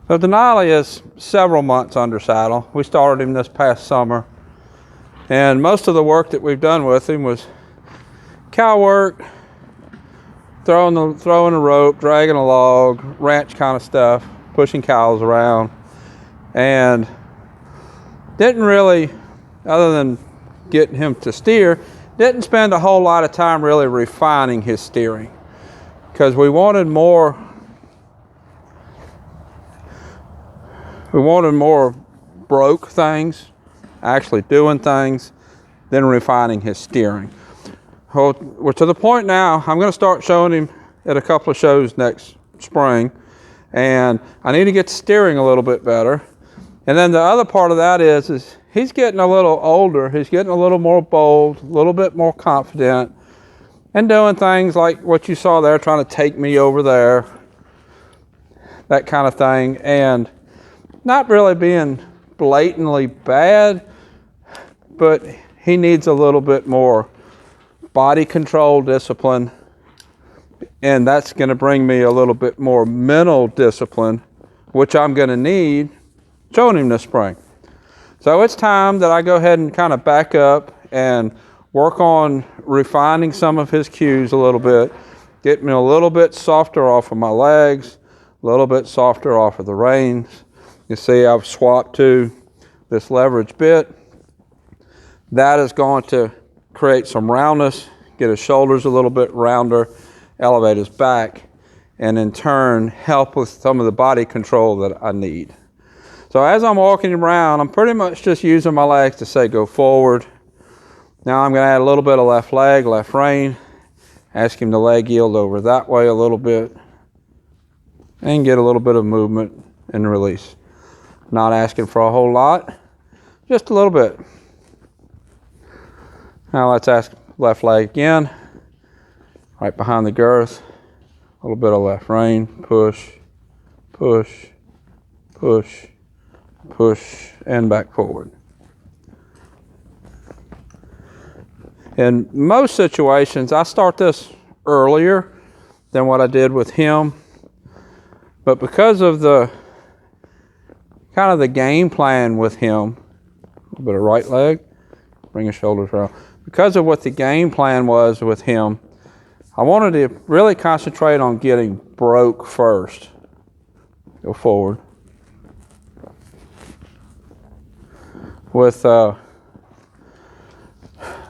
So Denali is several months under saddle. We started him this past summer. And most of the work that we've done with him was cow work, throwing a rope, dragging a log, ranch kind of stuff, pushing cows around. And didn't really, other than getting him to steer, didn't spend a whole lot of time really refining his steering, because we wanted more broke things, actually doing things, than refining his steering. We're to the point now, I'm going to start showing him at a couple of shows next spring, and I need to get the steering a little bit better. And then the other part of that is he's getting a little older, he's getting a little more bold, a little bit more confident, and doing things like what you saw there, trying to take me over there, that kind of thing, and not really being blatantly bad, but he needs a little bit more body control discipline, and that's going to bring me a little bit more mental discipline, which I'm going to need showing him this spring. So it's time that I go ahead and kind of back up and work on refining some of his cues a little bit, get me a little bit softer off of my legs, a little bit softer off of the reins. You see I've swapped to this leverage bit. That is going to create some roundness, get his shoulders a little bit rounder, elevate his back, and in turn help with some of the body control that I need. So as I'm walking him around, I'm pretty much just using my legs to say go forward. Now I'm going to add a little bit of left leg, left rein, ask him to leg yield over that way a little bit, and get a little bit of movement and release. Not asking for a whole lot, just a little bit. Now let's ask left leg again, right behind the girth, a little bit of left rein, push, push, push, push, and back forward. In most situations, I start this earlier than what I did with him, but because of the kind of the game plan with him, a little bit of right leg, bring his shoulders around. Because of what the game plan was with him, I wanted to really concentrate on getting broke first. Go forward. With a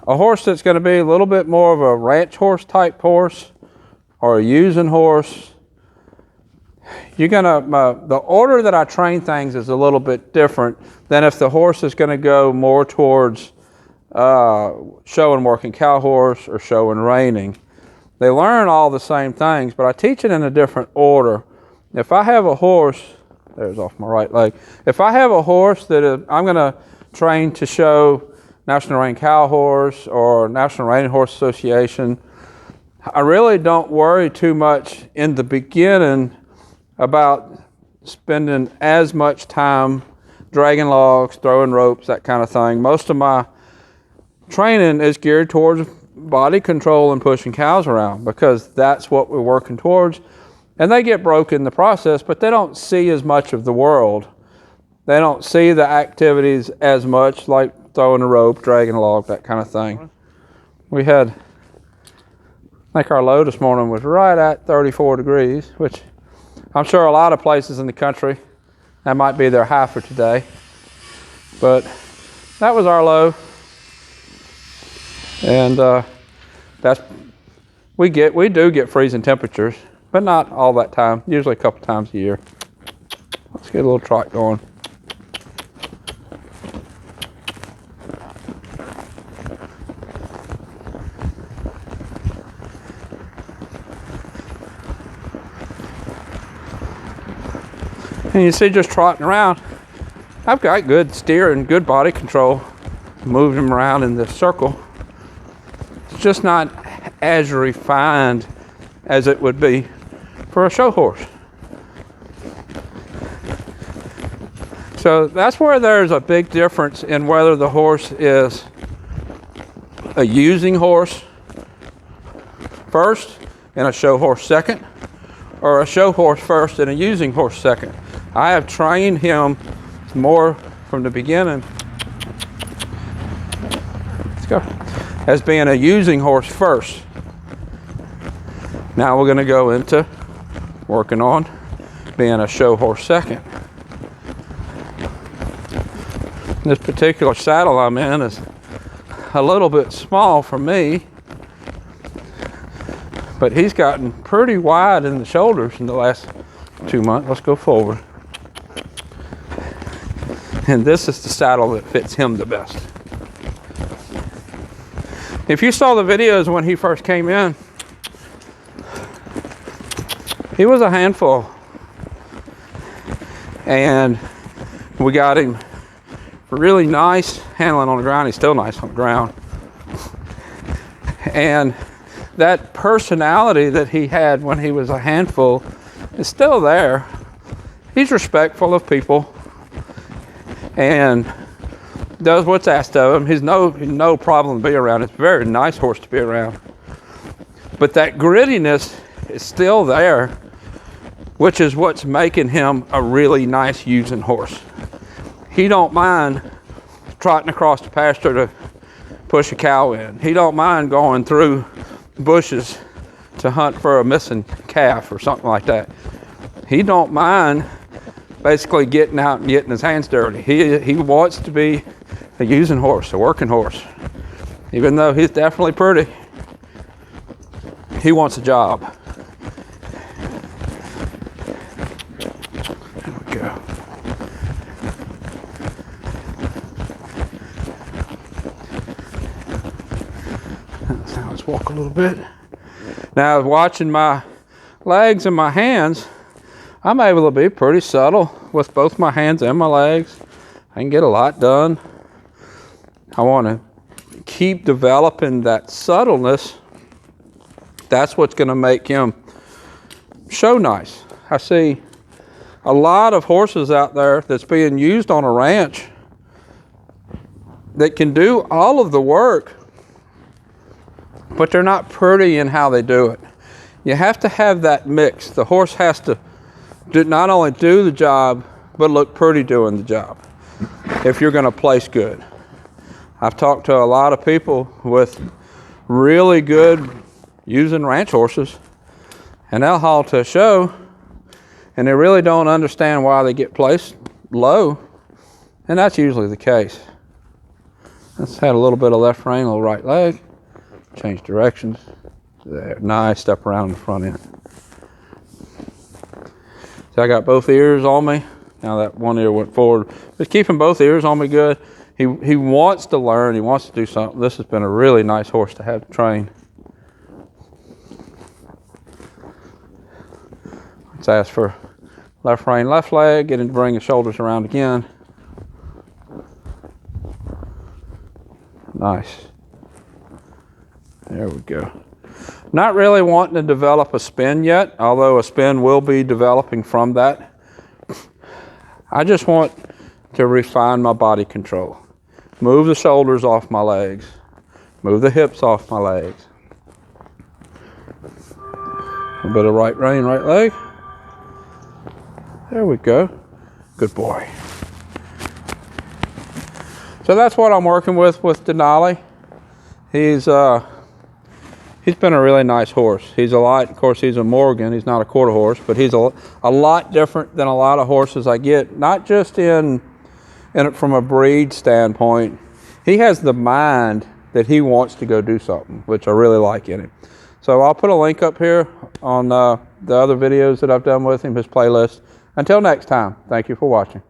horse that's going to be a little bit more of a ranch horse type horse or a using horse, you're going to, the order that I train things is a little bit different than if the horse is going to go more towards show and working cow horse or show and reining. They learn all the same things, but I teach it in a different order. If I have a horse, there's off my right leg. If I have a horse that I'm going to train to show National Reining Cow Horse or National Reining Horse Association, I really don't worry too much in the beginning about spending as much time dragging logs, throwing ropes, that kind of thing. Most of my training is geared towards body control and pushing cows around, because that's what we're working towards. And they get broke in the process, but they don't see as much of the world. They don't see the activities as much, like throwing a rope, dragging a log, that kind of thing. We had, I think our low this morning was right at 34 degrees, which I'm sure a lot of places in the country, that might be their high for today. But that was our low. And we do get freezing temperatures, but not all that time, usually a couple times a year. Let's get a little trot going. And you see, just trotting around, I've got good steer and good body control, moving them around in this circle. It's just not as refined as it would be for a show horse. So that's where there's a big difference in whether the horse is a using horse first and a show horse second, or a show horse first and a using horse second. I have trained him more from the beginning, let's go, as being a using horse first. Now we're going to go into working on being a show horse second. This particular saddle I'm in is a little bit small for me, but he's gotten pretty wide in the shoulders in the last 2 months. Let's go forward. And this is the saddle that fits him the best. If you saw the videos when he first came in, he was a handful. And we got him really nice handling on the ground. He's still nice on the ground. And that personality that he had when he was a handful is still there. He's respectful of people and does what's asked of him. He's no problem to be around. It's a very nice horse to be around. But that grittiness is still there, which is what's making him a really nice using horse. He don't mind trotting across the pasture to push a cow in. He don't mind going through bushes to hunt for a missing calf or something like that. He don't mind basically getting out and getting his hands dirty. He wants to be a using horse, a working horse. Even though he's definitely pretty, he wants a job. There we go. Now let's walk a little bit. Now watching my legs and my hands, I'm able to be pretty subtle with both my hands and my legs. I can get a lot done. I want to keep developing that subtleness. That's what's going to make him show nice. I see a lot of horses out there that's being used on a ranch that can do all of the work, but they're not pretty in how they do it. You have to have that mix. The horse has to not only do the job, but look pretty doing the job if you're going to place good. I've talked to a lot of people with really good using ranch horses, and they'll haul to a show, and they really don't understand why they get placed low, and that's usually the case. Let's add a little bit of left rein, a little right leg, change directions. There, nice, step around in the front end. So I got both ears on me. Now that one ear went forward. Just keeping both ears on me good. He wants to learn. He wants to do something. This has been a really nice horse to have to train. Let's ask for left rein, left leg. Get him to bring his shoulders around again. Nice. There we go. Not really wanting to develop a spin yet, although a spin will be developing from that. I just want to refine my body control. Move the shoulders off my legs. Move the hips off my legs. A bit of right rein, right leg. There we go. Good boy. So that's what I'm working with Denali. He's been a really nice horse. He's a lot, of course, he's a Morgan. He's not a quarter horse, but he's a lot different than a lot of horses I get, not just from a breed standpoint. He has the mind that he wants to go do something, which I really like in him. So I'll put a link up here on the other videos that I've done with him, his playlist. Until next time, thank you for watching.